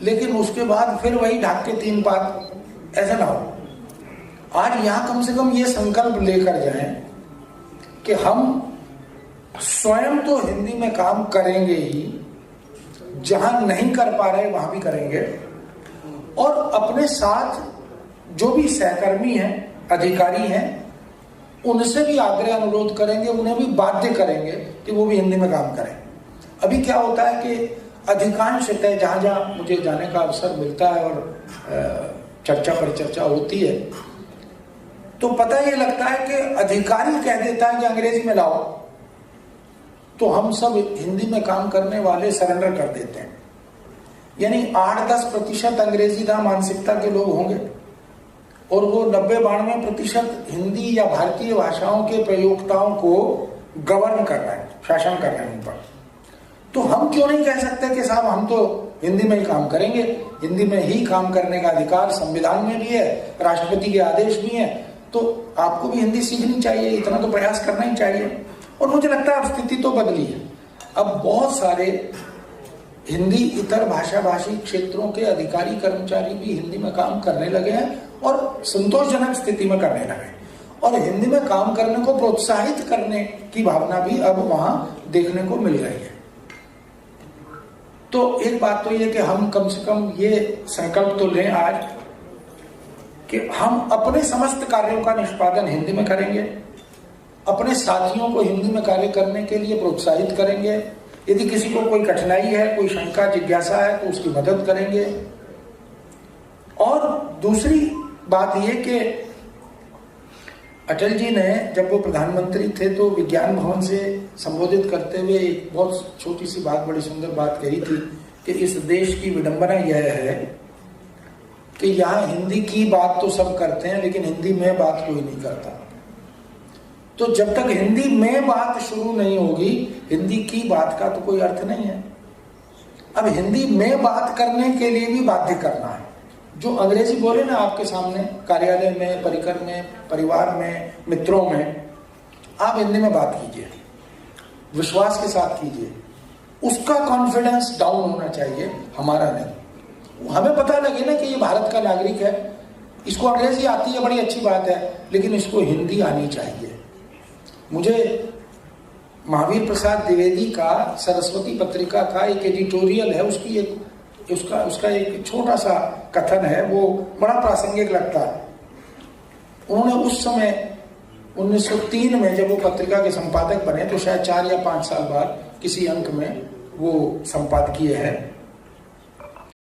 लेकिन उसके बाद फिर वही ढाक के 3 पात, ऐसा ना हो। आज यहां कम से कम ये संकल्प लेकर जाएं कि हम स्वयं तो हिंदी में काम करेंगे ही, जहां नहीं कर पा रहे वहां भी करेंगे, और अपने साथ जो भी सहकर्मी हैं, अधिकारी हैं, उनसे भी आग्रह अनुरोध करेंगे, उन्हें भी बाध्य करेंगे कि वो भी हिंदी में काम करें। अभी क्या होता है कि अधिकांशतः जहां जहां मुझे जाने का अवसर मिलता है और चर्चा पर चर्चा होती है, तो पता ये लगता है कि अधिकारी कह देता है कि अंग्रेजी में लाओ, तो हम सब हिंदी में काम करने वाले सरेंडर कर देते हैं। यानी 8-10% अंग्रेजीदा मानसिकता के लोग होंगे और वो 90-92% हिंदी या भारतीय भाषाओं के प्रयोक्ताओं को गवर्न कर रहे हैं, शासन कर रहे हैं उन पर। तो हम क्यों नहीं कह सकते कि साहब हम तो हिंदी में ही काम करेंगे, हिंदी में ही काम करने का अधिकार संविधान में भी है, राष्ट्रपति के आदेश भी हैं, तो आपको भी हिंदी सीखनी चाहिए, इतना तो प्रयास करना ही चाहिए। और मुझे लगता है अब स्थिति तो बदली है। अब बहुत सारे हिंदी इतर भाषा भाषी क्षेत्रों के अधिकारी कर्मचारी भी हिंदी में काम करने लगे हैं और संतोषजनक स्थिति में करने लगे, और हिंदी में काम करने को प्रोत्साहित करने की भावना भी अब वहां देखने को मिल रही है। तो एक बात तो ये कि हम कम से कम ये संकल्प तो लें आज कि हम अपने समस्त कार्यों का निष्पादन हिंदी में करेंगे, अपने साथियों को हिंदी में कार्य करने के लिए प्रोत्साहित करेंगे, यदि किसी को कोई कठिनाई है, कोई शंका जिज्ञासा है तो उसकी मदद करेंगे। और दूसरी बात यह कि अटल जी ने जब वो प्रधानमंत्री थे तो विज्ञान भवन से संबोधित करते हुए एक बहुत छोटी सी बात, बड़ी सुंदर बात कही थी कि इस देश की विडंबना यह है कि यहाँ हिंदी की बात तो सब करते हैं लेकिन हिंदी में बात कोई नहीं करता। तो जब तक हिंदी में बात शुरू नहीं होगी, हिंदी की बात का तो कोई अर्थ नहीं है। अब हिंदी में बात करने के लिए भी बाध्य करना है। जो अंग्रेजी बोले ना आपके सामने, कार्यालय में, परिकर में, परिवार में, मित्रों में, आप हिंदी में बात कीजिए, विश्वास के साथ कीजिए। उसका कॉन्फिडेंस डाउन होना चाहिए, हमारा नहीं। हमें पता लगे ना कि ये भारत का नागरिक है, इसको अंग्रेजी आती है, बड़ी अच्छी बात है, लेकिन इसको हिंदी आनी चाहिए। मुझे महावीर प्रसाद द्विवेदी का सरस्वती पत्रिका का एक एडिटोरियल है, उसका एक छोटा सा कथन है, वो बड़ा प्रासंगिक लगता है। उन्होंने उस समय 1903 में जब वो पत्रिका के संपादक बने, तो शायद 4 या 5 साल बाद किसी अंक में वो संपादकीय है,